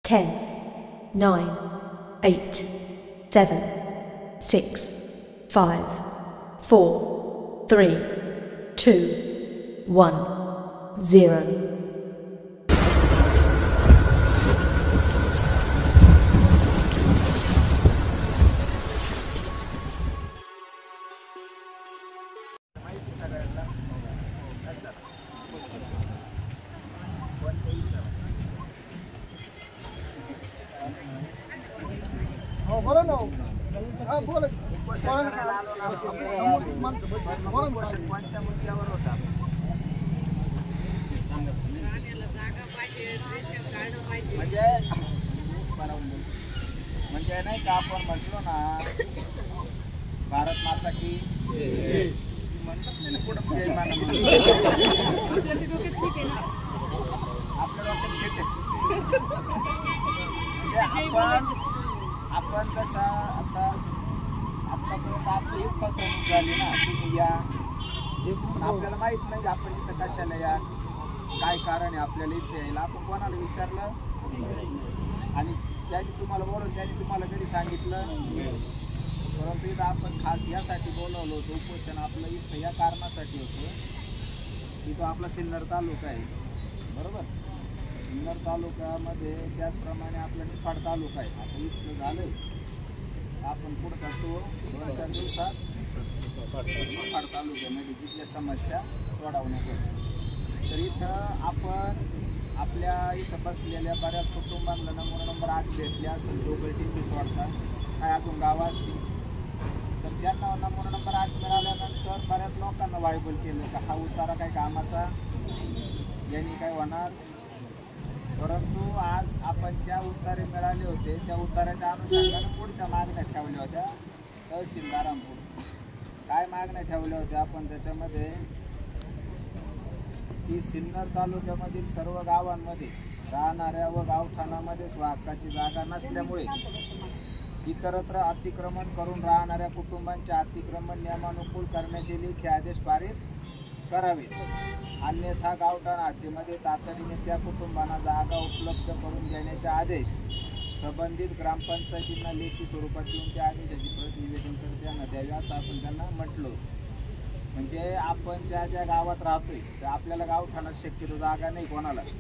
10, 9, 8, 7, 6, 5, 4, 3, 2, 1, 0. बोला ना बोला म्हणजे नाही का आपण म्हटलो ना भारत माता की म्हणतात ना पुढे आपण कसं आतापर्यंत आपली एक फसवणूक झाली ना तुम्ही या आपल्याला माहित नाही आपण इथं कशाला या काय कारण आहे आपल्याला इथे यायला आपण कोणाला विचारलं आणि त्यांनी तुम्हाला बोलवलं त्यांनी तुम्हाला कधी सांगितलं परंतु इथं आपण खास यासाठी बोलवलं होतं उपोषण आपलं इथं या कारणासाठी होतं इथं आपला सिन्नर तालुका आहे बरोबर सिन्नर तालुक्यामध्ये त्याचप्रमाणे आपला निफाड तालुका आहे आता इथलं झालंय आपण पुढं करतो 2-4 दिवसात निफाड तालुक्यामध्ये जिथल्या समस्या सोडवण्यासाठी तर इथं आपण आपल्या इथं बसलेल्या बऱ्याच कुटुंबांना नंबर 8 भेटले असेल दोघं सोडतात काय अजून गावं असतील तर त्यांना नंबर 8 मिळाल्यानंतर बऱ्याच लोकांना वायबल केलं का हा उतारा काय कामाचा यांनी काय होणार परंतु आज आपण ज्या उतारे मिळाले होते त्या उताराच्या अनुषंगाने पुढच्या मागण्या ठेवल्या होत्या तहसीलदारांपुढे काय मागण्या ठेवल्या होत्या आपण त्याच्यामध्ये की सिन्नर तालुक्यामधील सर्व गावांमध्ये राहणाऱ्या व गावठाणामध्ये स्वहक्काची जागा नसल्यामुळे इतरत्र अतिक्रमण करून राहणाऱ्या कुटुंबांचे अतिक्रमण नियमानुकूल करण्याचे लेखी आदेश पारित करावे अन्यथा गावठाण हद्दीमध्ये तातडीने त्या कुटुंबांना जागा उपलब्ध करून देण्याचे आदेश संबंधित ग्रामपंचायतींना लेखी स्वरूपात देऊन त्या आदेशाची प्रत निवेदनकर्त्यांना द्यावी असं आपण त्यांना म्हटलं म्हणजे आपण ज्या ज्या गावात राहतोय तर आपल्याला गावठाणात शक्यतो जागा नाही कोणालाच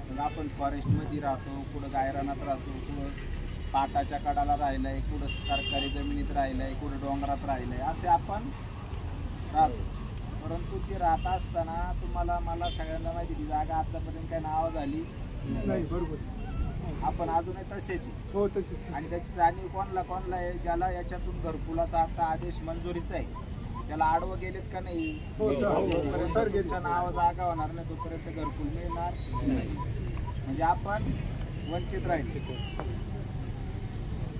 मग आपण फॉरेस्टमध्ये राहतो कुठं गायरानात राहतो कुठं पाटाच्या कडाला राहिलं आहे कुठं सरकारी जमिनीत राहिलं आहे कुठं डोंगरात राहिलं आहे असे आपण राहतो परंतु ती राहत असताना तुम्हाला मला सगळ्यांना माहिती ती जागा आतापर्यंत काय नावं झाली नाही बरोबर आपण अजूनही तसेच हो तसेच आणि त्याची जाणीव कोणला आहे ज्याला याच्यातून घरकुलाचा आता आदेश मंजुरीचा आहे त्याला आडवं गेलेत का नाही जोपर्यंत तुमचं नाव जागा होणार नाही तोपर्यंत घरकुल मिळणार म्हणजे आपण वंचित राहायचे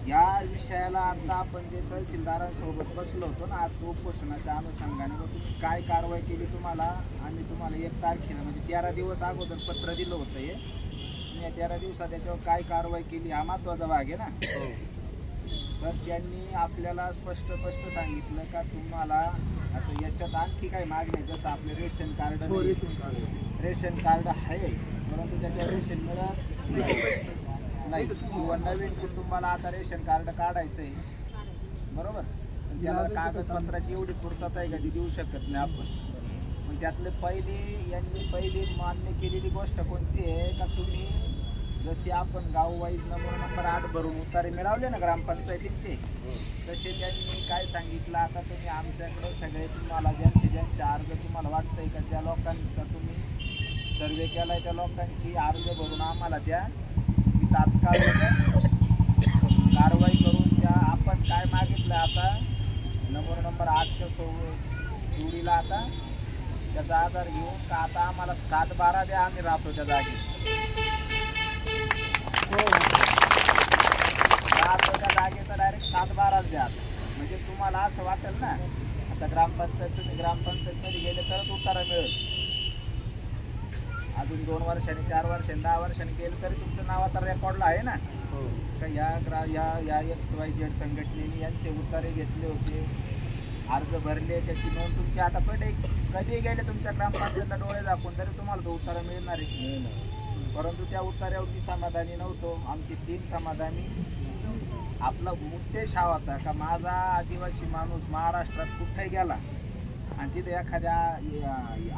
या विषयाला आता आपण जे तहसीलदारांसोबत बसलो होतो ना आज उपोषणाच्या अनुषंगाने मग तुम्ही काय कारवाई केली तुम्हाला आम्ही तुम्हाला 1 तारखेला म्हणजे 13 दिवस अगोदर पत्र दिलं होतं हे या 13 दिवसात त्याच्यावर काय कारवाई केली हा महत्त्वाचा भाग आहे ना तर त्यांनी आपल्याला स्पष्ट सांगितलं का तुम्हाला आता याच्यात आणखी काय मागणी जसं आपलं रेशन कार्ड आहे परंतु त्याच्यावर रेशन मिळत नाही किंवा नवीन कुटुंबाला आता रेशन कार्ड काढायचं आहे बरोबर पण त्याला कागदपत्राची एवढी पूर्तता आहे का ती देऊ शकत नाही आपण पण त्यातले पहिली मान्य केलेली गोष्ट कोणती आहे का तुम्ही जशी आपण गाववाईज नंबर 8 भरून उतारे मिळवले ना ग्रामपंचायतींचे तसे त्यांनी काय सांगितलं आता तुम्ही आमच्याकडे सगळे तुम्हाला ज्यांचे अर्ज तुम्हाला वाटतंय का ज्या लोकांचा तुम्ही सर्वे केलाय त्या लोकांची अर्ज भरून आम्हाला द्या तात्काळ कारवाई करून त्या आपण काय मागितलं आता नंबर 8च्या जोडीला आता त्याचा आधार घेऊन का आता आम्हाला 7-12 द्या आम्ही राहतो त्या जागी राहतो त्या जागेचा डायरेक्ट 7-12 द्या म्हणजे तुम्हाला असं वाटेल ना आता ग्रामपंचायतमध्ये गेले तरच उतारा मिळेल अजून 2 वर्षांनी 4 वर्षांनी 10 वर्षांनी गेलं तरी तुमचं नाव आता रेकॉर्डला आहे ना का या XYZ संघटनेने यांचे उतारे घेतले होते अर्ज भरले त्याची नोंद तुमची आता कधी गेले तुमच्या ग्रामपंचायतला डोळे दाखवून तरी तुम्हाला तो उतारा मिळणार आहे परंतु त्या उत्तरावर मी समाधानी नव्हतो. आमची 3 समाधानी. आपला उद्देश हा होता का माझा आदिवासी माणूस महाराष्ट्रात कुठे गेला आणि तिथे एखाद्या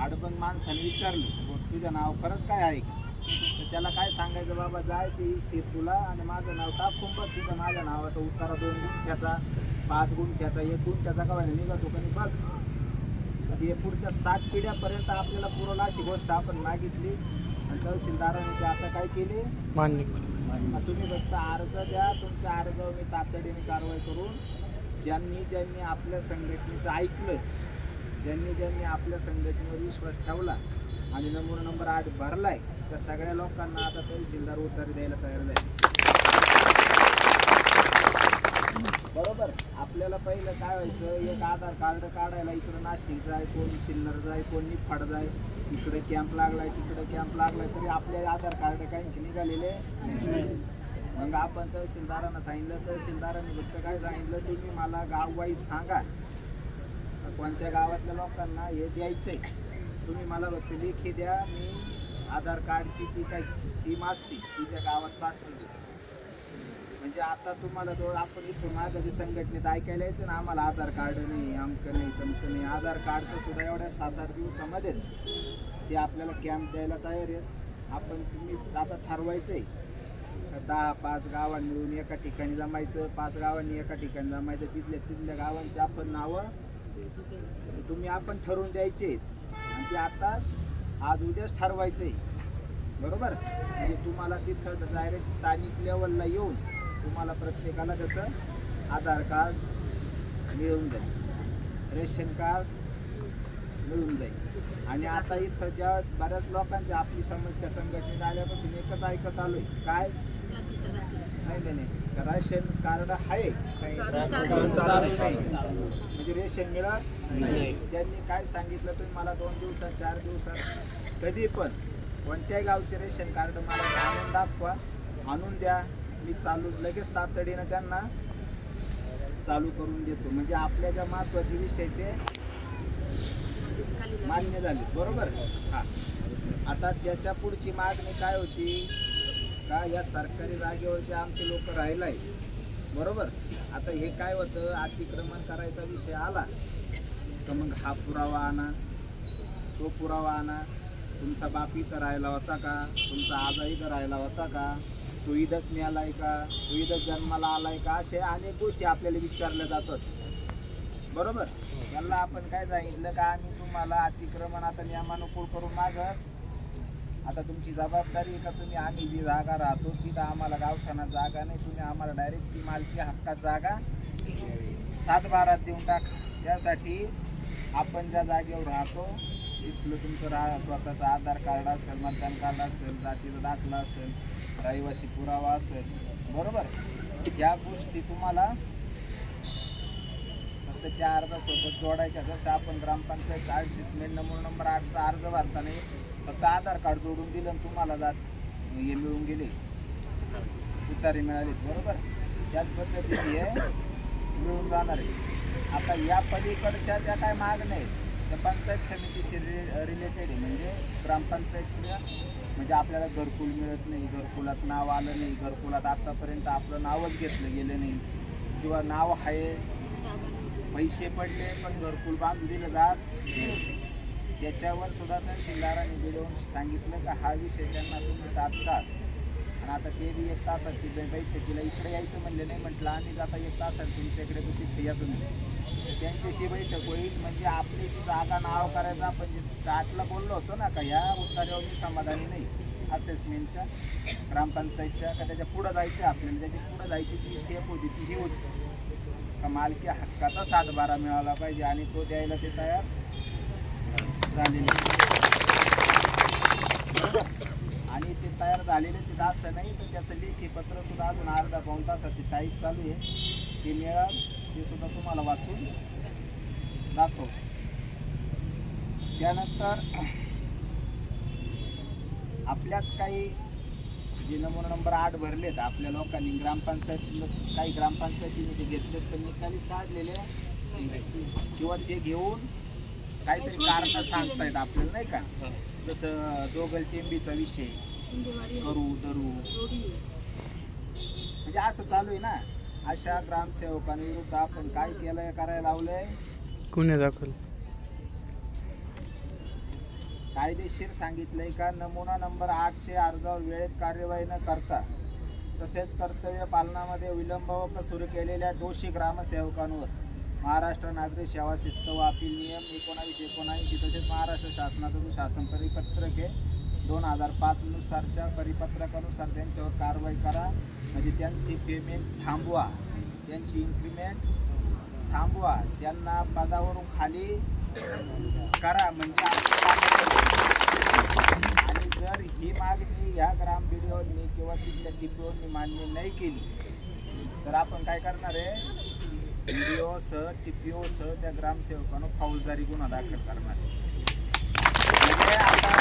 अडबंग माणसाने विचारलं तुझं नाव खरंच काय आहे, तर त्याला काय सांगायचं, बाबा जाय ते तुला आणि माझं नाव टाकून बघ, तुझं माझ्या नावाचा उत्तारा 2 गुंठ्याचा, 5 गुंठ्याचा, 1 गुंठ्याचा का निघतो का नाही बघ. हे पुढच्या 7 पिढ्यापर्यंत आपल्याला पुरवलं अशी गोष्ट आपण मागितली आणि तहसीलदारांनी ते आता काय केले, मान्य. तुम्ही फक्त अर्ज द्या, तुमच्या अर्जावर मी तातडीने कारवाई करून ज्यांनी आपल्या संघटनेचं ऐकलं, ज्यांनी आपल्या संघटनेवर विश्वास ठेवला आणि नंबर 8 भरलाय, त्या सगळ्या लोकांना आता तहसीलदार उत्तर द्यायला तयार झाले. बरोबर. आपल्याला पहिलं काय व्हायचं, एक आधार कार्ड काढायला इकडं नाशिक जाय, कोण सिन्नर जाय, कोण निफाड जाय, इकडे कॅम्प लागलाय, तिकडे कॅम्प लागलाय, तरी आपले आधार कार्ड काहींचे निघालेले. मग आपण तहसीलदारांना सांगितलं, तहसीलदारांनी फक्त काय सांगितलं, तुम्ही मला गाववाईज सांगा कोणत्या गावातल्या लोकांना हे द्यायचंय, तुम्ही मला फक्त लेखी द्या, मी आधार कार्डची ती काय टीम असते ती त्या गावात पाठवून देतो. म्हणजे आता तुम्हाला आपण इथून मागाच्या संघटनेत ऐकायला यायचं ना, आम्हाला आधार कार्ड नाही, अमकं नाही, तमकं नाही. आधार कार्डचं सुद्धा एवढ्या 7-8 दिवसामध्येच ते आपल्याला कॅम्प द्यायला तयार आहेत. आपण तुम्ही आता ठरवायचं आहे 10-5 गावांनी मिळून एका ठिकाणी जमायचं, 5 गावांनी एका ठिकाणी जमायचं, तिथल्या गावांची आपण नावं तुम्ही आपण ठरवून द्यायचे आणि ते आता आज उद्याच ठरवायचं आहे. बरोबर. म्हणजे तुम्हाला तिथं डायरेक्ट स्थानिक लेवलला येऊन तुम्हाला प्रत्येकाला त्याचं आधार कार्ड मिळून जाईल, रेशन कार्ड मिळून जाईल. आणि आता इथं ज्या बऱ्याच लोकांची आपली समस्या संघटनेत आल्यापासून एकच ऐकत आलोय, काय नाही रेशन कार्ड आहे चालू नाही, म्हणजे रेशन मिळत नाही. त्यांनी काय सांगितलं, तुम्ही मला 2 दिवसात 4 दिवसात कधी पण कोणत्याही गावचे रेशन कार्ड मला आणून दाखवा, आणून द्या, मी लगेच तातडीनं त्यांना चालू करून देतो. म्हणजे आपल्या ज्या महत्त्वाचे विषय ते मान्य झाले. बरोबर. हां. आता त्याच्या पुढची मागणी काय होती का, या सरकारी जागेवरचे आमचे लोक राहिलाय. बरोबर. आता हे काय होतं, अतिक्रमण करायचा विषय आला तर मग हा पुरावा आणा, तो पुरावा आणा, तुमचा बाप इथं राहिला होता का, तुमचा आजा इथं राहिला होता का, तो इथंच मिळालाय का, तो इथंच जन्माला आलाय का, असे अनेक गोष्टी आपल्याला विचारल्या जातात. बरोबर. यांना आपण काय सांगितलं का, आम्ही तुम्हाला अतिक्रमण आता नियमानुकूल करून मागत, आता तुमची जबाबदारी का तुम्ही आम्ही जी जागा राहतो तिथं आम्हाला गावठाणात जागा नाही, तुम्ही आम्हाला डायरेक्ट ती मालकी हक्कात जागा 7/12 देऊन टाका. त्यासाठी आपण ज्या जागेवर राहतो तिथलं तुमचं स्वतःचं आधार कार्ड असेल, मतदान कार्ड असेल, जातीचा दाखला असेल, रहिवासी पुरावा असेल. बरोबर. या गोष्टी तुम्हाला फक्त त्या अर्जासोबत जोडायच्या. जसं आपण ग्रामपंचायत असेसमेंट नंबर 8चा अर्ज भरताना फक्त आधार कार्ड जोडून दिलं आणि तुम्हाला हे मिळून गेले, उतारे मिळाले. बरोबर. त्याच पद्धतीने हे मिळून जाणार आहे. आता या पलीकडच्या ज्या काय मागण्या आहेत त्या पंचायत समितीशी रिलेटेड आहे. म्हणजे ग्रामपंचायतीला म्हणजे आपल्याला घरकुल मिळत नाही, घरकुलात नाव आलं नाही, घरकुलात आत्तापर्यंत आपलं नावच घेतलं गेलं नाही, किंवा नाव आहे पैसे पडले पण घरकुल बांधून दिलं जात, त्याच्यावर सुद्धा तहसीलदारांनी बिलवून सांगितलं का हा विषय त्यांना तुम्ही तात्काळ. आणि आता ते बी 1 तासाची बैठकीला इकडे यायचं म्हणले नाही, म्हटलं आम्ही आता 1 तासात तुमच्याकडे तिथे या तुम्ही, त्यांच्याशी बैठक होईल. म्हणजे आपली ती जागा नाव करायचं. आपण जे स्टार्टला बोललो होतो ना का ह्या उत्तरावर मी समाधानी नाही असेसमेंटच्या ग्रामपंचायतच्या, का त्याच्या पुढं जायचं आपल्याला, त्याच्या पुढं जायची जी स्टेप होती ती ही होती का मालकी हक्काचा 7/12 मिळाला पाहिजे आणि तो द्यायला ते तयार झालेले. आणि ते तयार झालेले ते असं नाही तर त्याचं लेखी पत्र सुद्धा अजून अर्धा-पाऊण तासात ते टाईप चालू आहे, ते मिळाल ते सुद्धा तुम्हाला वाचून दाखव. त्यानंतर आपल्याच काही जे नंबर 8 भरलेत आपल्या लोकांनी, ग्रामपंचायतीला काही ग्रामपंचायतीने ते घेतलेत तर निकालीच काढलेले किंवा ते घेऊन काहीतरी कारणं सांगतायत आपल्याला नाही का. जसं जोगल टेंबीचा विषय करू धरू म्हणजे असं चालू आहे ना. अशा ग्रामसेवकांविरुद्ध आपण काय केलंय, करायला लावलंय, गुन्हे दाखल कायदेशीर सांगितलंय का नमुना नंबर 8 अर्जावर वेळेत कार्यवाही न करता तसेच कर्तव्य पालनामध्ये विलंब व कसूर केलेल्या दोषी ग्रामसेवकांवर महाराष्ट्र नागरी सेवा शिस्त व अपील नियम 1979 तसेच महाराष्ट्र शासनाचं शासन परिपत्रक आहे 2005 नुसारच्या परिपत्रकानुसार त्यांच्यावर कारवाई करा. म्हणजे त्यांची पेमेंट थांबवा, त्यांची इन्क्रिमेंट थांबवा, त्यांना पदावरून खाली करा. म्हणजे आणि जर ही मागणी ह्या ग्राम BDOनी किंवा तिथल्या TPOनी मान्य नाही केली तर आपण काय करणार आहे, BDO सह TPO सह त्या ग्रामसेवकांना फौजदारी गुन्हा दाखल करणार आहे. म्हणजे आता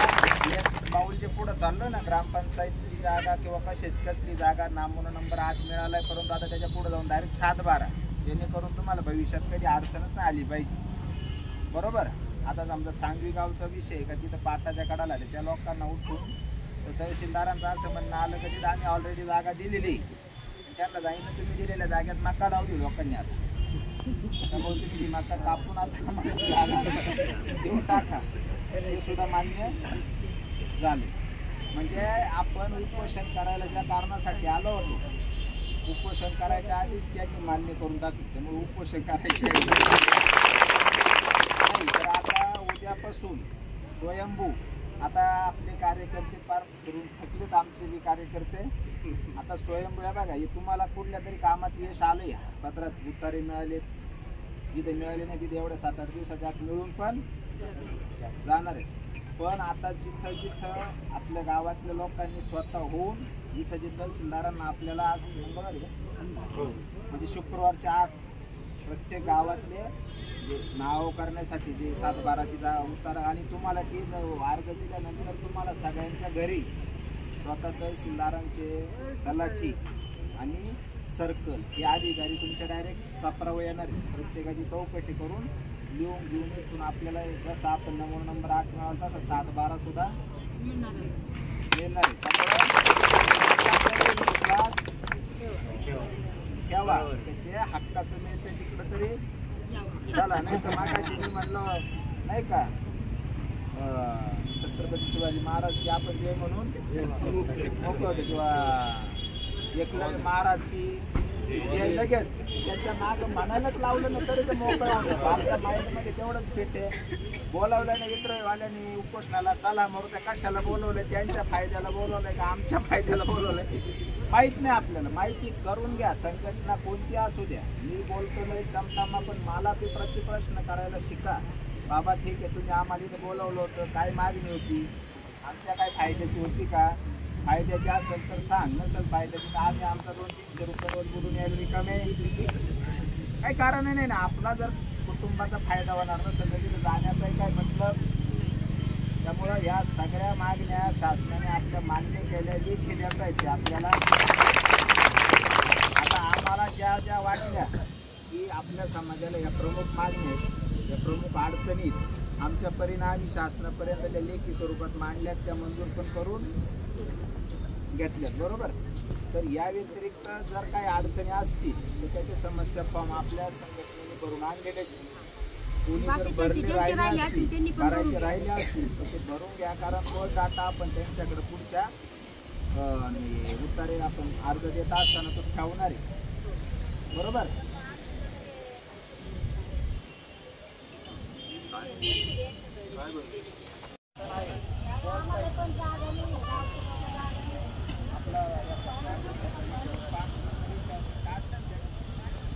एक पाऊल जे पुढं चाललं ना, ग्रामपंचायतची जागा किंवा कसली जागा नमुना नंबर 8 मिळालाय, परंतु आता त्याच्या पुढे जाऊन डायरेक्ट 7-12 जेणेकरून तुम्हाला भविष्यात कधी अडचणच नाही आली पाहिजे. बरोबर. आता समजा सांगवी गावचा विषय का तिथं पाटाच्या कडाला आले त्या लोकांना उठून तर तहसीलदारांचं असं म्हणणं आलं की तिथं आम्ही ऑलरेडी जागा दिलेली, त्यांना जाईन तुम्ही दिलेल्या जागेत मका लावली लोकांनी आज, त्यामुळे तुम्ही ती मका कापून आता देऊन टाका. ते सुद्धा मान्य झाले. म्हणजे आपण उपोषण करायला ज्या कारणासाठी आलो होतो, उपोषण करायच्या आधीच त्यांनी मान्य करून टाकलं, त्यामुळे उपोषण करायचे तर आता उद्यापासून स्वयंभू. आता आपले कार्यकर्ते फार फिरून थकलेत, आमचे बी कार्यकर्ते. आता स्वयंभू आहे बघा, हे तुम्हाला कुठल्या तरी कामात यश आलं या पत्रात उतारे मिळाले, जिथे मिळाले नाही तिथे एवढ्या 7-8 दिवसाच्या आत मिळून पण जाणार आहे. पण आता जिथं जिथं आपल्या गावातल्या लोकांनी स्वतः होऊन जिथं जिथं तहसीलदारांना आपल्याला आज मंगळवारी म्हणजे शुक्रवारच्या आत प्रत्येक गावातले नाव करण्यासाठी जे 7-12ची उतारा आणि तुम्हाला ती अर्ज दिल्यानंतर तुम्हाला सगळ्यांच्या घरी स्वतः तहसीलदारांचे तलाठी आणि सर्कल हे अधिकारी तुमच्या डायरेक्ट सापरावर येणार आहे. प्रत्येकाची चौकशी करून लिहून घेऊन इथून आपल्याला जसं आपण नमुना नंबर 8 मिळाला तसं 7-12 सुद्धा मिळणार आहे. त्यामुळे विश्वास ठेवा, त्याचे हक्काचं मिळतं तिकडं तरी चला. नाही तर मागाशी मी म्हणलं नाही का छत्रपती शिवाजी महाराज की आपण जे म्हणून मोकळं होते किंवा एकलव्य महाराज की जे लगेच त्याच्या माग म्हणायलाच लावलं ना तरी ते मोकळं होतं. आपल्या माइंडमध्ये तेवढंच फिट आहे. बोलावलं नाही मित्रवाल्याने उपोषणाला, चला मग त्या कशाला बोलवलं, त्यांच्या फायद्याला बोलवलंय का आमच्या फायद्याला बोलवलंय माहीत नाही. आपल्याला माहिती करून घ्या. संघटना कोणती असू द्या, मी बोलतो नाही दमदमा, पण मला ते प्रतिप्रश्न करायला शिका. बाबा ठीक आहे, तुम्ही आम्हाला इथं बोलवलं होतं, काय मागणी होती, आमच्या काय फायद्याची होती का, फायद्याची असेल तर सांग, नसेल फायद्याची तर आम्ही आमचा 200-300 रुपये रोज बुडून यायला रिकामे काही कारण नाही ना. आपला जर कुटुंबाचा फायदा होणार नसेल तर तिथं जाण्याचाही काय मतलब. त्यामुळं या सगळ्या मागण्या शासनाने आपल्या मान्य केल्या केल्या पाहिजे आपल्याला. आता आम्हाला ज्या ज्या वाटल्या की आपल्या समाजाला या प्रमुख मागण्या आहेत, या प्रमुख अडचणीत आमच्या परिणामी शासनापर्यंत त्या लेखी स्वरूपात मांडल्यात, त्या मंजूर पण करून घेतल्यात. बरोबर. तर या व्यतिरिक्त जर काही अडचणी असतील तर त्याची समस्या फॉर्म आपल्या संघटनेने करून आणलेलेच. कोणी जर भरले राहिले असतील, भरायचे राहिले असतील तर ते भरून घ्या, कारण तो डाटा आपण त्यांच्याकडे पुढच्या उतारे आपण अर्ज देत असताना तो ठेवणार आहे. बरोबर.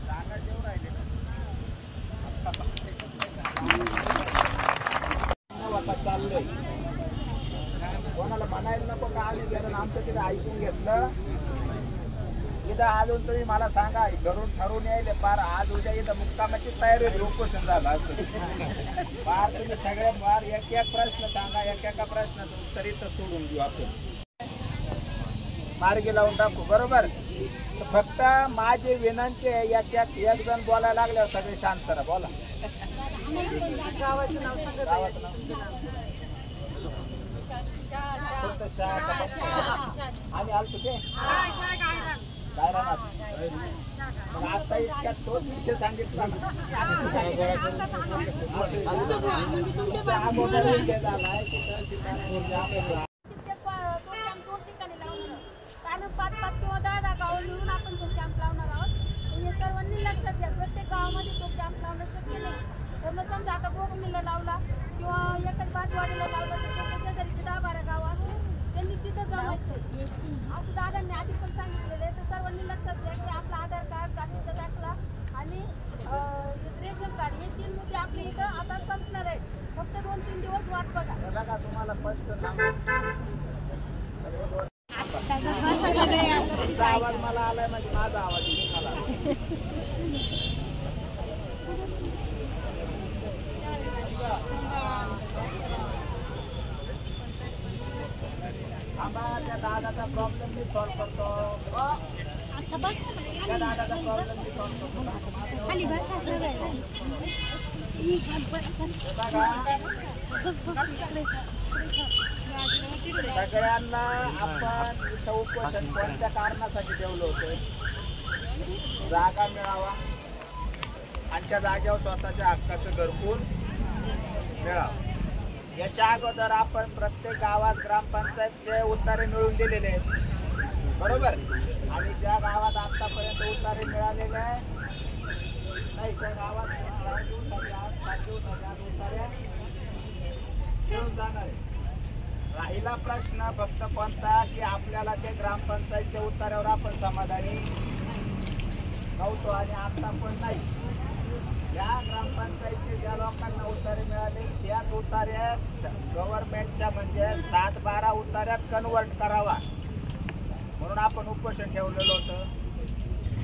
जागा जेव राहिले आता चाललंय, कोणाला म्हणायला नको का आम्ही गेलो आमचं तिथे ऐकून घेतलं. इथं अजून तुम्ही मला सांगा, घरून ठरवून यायले पार आज उद्या इथं मुक्कामाची तयारी होती, उपोषण झालं असतं पार. तुम्ही सगळे पार एक एक प्रश्न सांगा, एका प्रश्नाचं उत्तर इथं सोडून देऊ आपण, मार्गी लावून टाकू. बरोबर. फक्त माझी विनंती आहे, एक जण बोलायला लागल्यावर सगळे शांत राहा. बोला. गावाचं नाव फक्त आम्ही आलतो ते मग आता इतक्यात तोच विषय सांगितला विषय झालाय कारण 5-5 किंवा 10 गावं मिळून आपण तो कॅम्प लावणार आहोत. हे सर्वांनी लक्षात घ्या. प्रत्येक गावामध्ये तो कॅम्प लावणं शक्य नाही. तर मग समजा आता गोगमीला लावला किंवा एखाद बाजवाडीला लावला तर तो शेजारीचे 10-12 गावं असतील त्यांनी तिथं जमायचं असं दादांनी आधी पण सांगितलेलं आहे. तर सर्वांनी लक्षात घ्या की आपला आधार कार्ड, जातीचा दाखला आणि रेशन कार्ड हे 3 मुद्दे आपल्या इथं आता संपणार आहेत. फक्त 2-3 दिवस वाट बघा. तुम्हाला स्पष्ट सांगू आवाज मला आलाय म्हणजे माझा आवाज मला त्या दादाचा प्रॉब्लेम मी सॉल्व्ह करतो. त्या दादाचा प्रॉब्लेम मी सॉल्व्ह सगळ्यांना आपण इथं उपोषण कोणत्या कारणासाठी ठेवलं होतं? जागा मिळावा आणि त्या जागेवर स्वतःच्या हक्काचं घरकुल मिळावं. याच्या अगोदर आपण प्रत्येक गावात ग्रामपंचायतचे उतारे मिळवून दिलेले आहेत बरोबर. आणि ज्या गावात आतापर्यंत उतारे मिळालेले नाही त्या गावात उतारे मिळून जाणार आहे. राहिला प्रश्न फक्त कोणता की आपल्याला ते ग्रामपंचायतच्या उतार्यावर आपण समाधानी नव्हतो आणि आता पण नाही. या ग्रामपंचायतचे ज्या लोकांना उतारे मिळाले त्याच उतार्यात गव्हर्नमेंटच्या म्हणजे 7-12 उतार्यात कन्वर्ट करावा म्हणून आपण उपोषण ठेवलेलं होतं.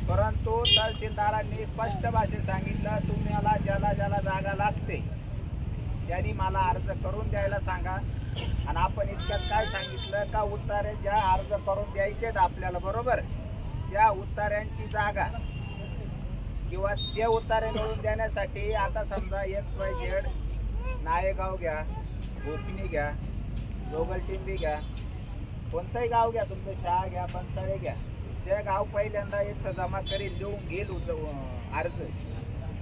परंतु तहसीलदारांनी स्पष्ट भाषेत सांगितलं तुम्हाला ज्याला ज्याला जागा लागते त्यांनी मला अर्ज करून द्यायला सांगा. आणि आपण इतक्यात काय सांगितलं का उतारे ज्या अर्ज करून द्यायचे आपल्याला बरोबर त्या उतार्यांची जागा किंवा ते उतारे मिळवून देण्यासाठी आता समजा XYZ नायगाव घ्या, भोकणी घ्या, जोगलटिंबी घ्या, कोणतंही गाव घ्या, तुमचं शहा घ्या, पंचाळे घ्या, जे गाव पहिल्यांदा इथं जमा करील देऊन घेईल अर्ज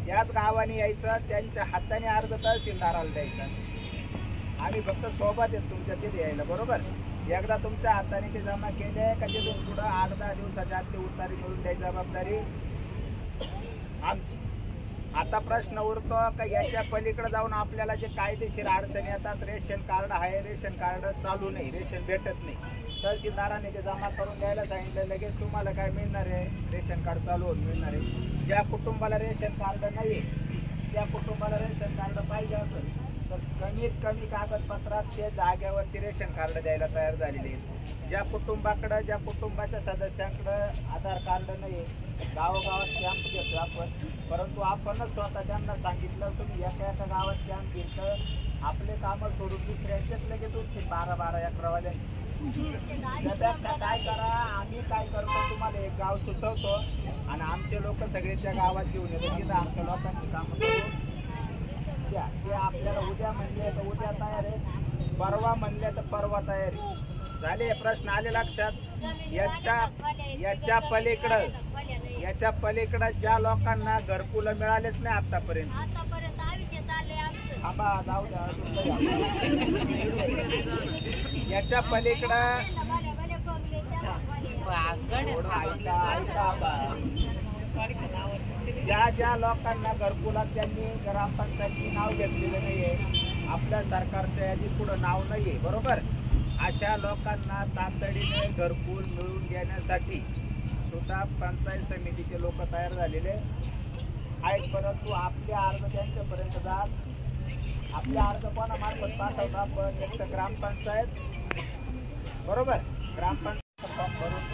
त्याच गावाने यायचं त्यांच्या हाताने अर्ज तहसीलदाराला द्यायचा. आम्ही फक्त सोबत येत तुमच्या तिथे यायला बरोबर. एकदा तुमच्या हाताने ते जमा केले का तिथून पुढं 8-10 दिवसाच्या आत ते उतारी मिळून द्यायची जबाबदारी आमची. आता प्रश्न उरतो का याच्या पलीकडे जाऊन आपल्याला जे कायदेशीर अडचणी येतात. रेशन कार्ड आहे, रेशन कार्ड चालू नाही, रेशन भेटत नाही. तहसीलदाराने ते जमा करून द्यायला सांगितलं लगेच तुम्हाला काय मिळणार आहे रेशन कार्ड चालू होऊन मिळणार आहे. ज्या कुटुंबाला रेशन कार्ड नाही आहे त्या कुटुंबाला रेशन कार्ड पाहिजे असेल तर कमीत कमी कागदपत्रात ते जागेवरती रेशन कार्ड द्यायला तयार झालेले आहेत. ज्या कुटुंबाकडं ज्या कुटुंबाच्या सदस्यांकडं आधार कार्ड नाही गावोगावात कॅम्प घेतो आपण. परंतु आपणच स्वतः त्यांना सांगितलं तुम्ही एका एका गावात कॅम्प घेतलं आपले कामं सोडून दुसऱ्यांचेच लगेच उठतील 12-12 एकरवाले. त्यापेक्षा काय करा आम्ही काय करतो तुम्हाला एक गाव सुचवतो आणि आमचे लोक सगळे त्या गावात घेऊन येतो तिथं आमच्या लोकांची कामं करून द्या. ते आपल्याला उद्या म्हणले तर उद्या तयार आहे, परवा म्हणले तर परवा तयार आहे. झाले प्रश्न आले लक्षात. याच्या पलीकडं ज्या लोकांना घरकुलं मिळालेच नाही आतापर्यंत जाऊ द्या. याच्या पलीकडं ज्या लोकांना घरकुलात त्यांनी ग्रामपंचायतीचे नाव घेतलेलं नाहीये आपल्या सरकारच्या यादी पुढं नाव नाहीये बरोबर. अशा लोकांना तातडीने घरकुल मिळवून देण्यासाठी सुद्धा पंचायत समितीचे लोक तयार झालेले आहेत. परंतु आपले अर्ज त्यांच्यापर्यंत जात आपले अर्ज कोणामार्फत पाठवतो आपण एक तर ग्रामपंचायत बरोबर. ग्रामपंचायत फॉर्म भरून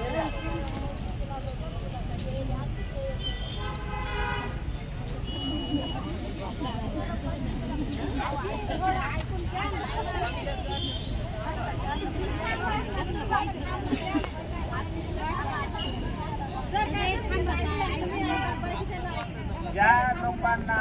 ज्या लोकांना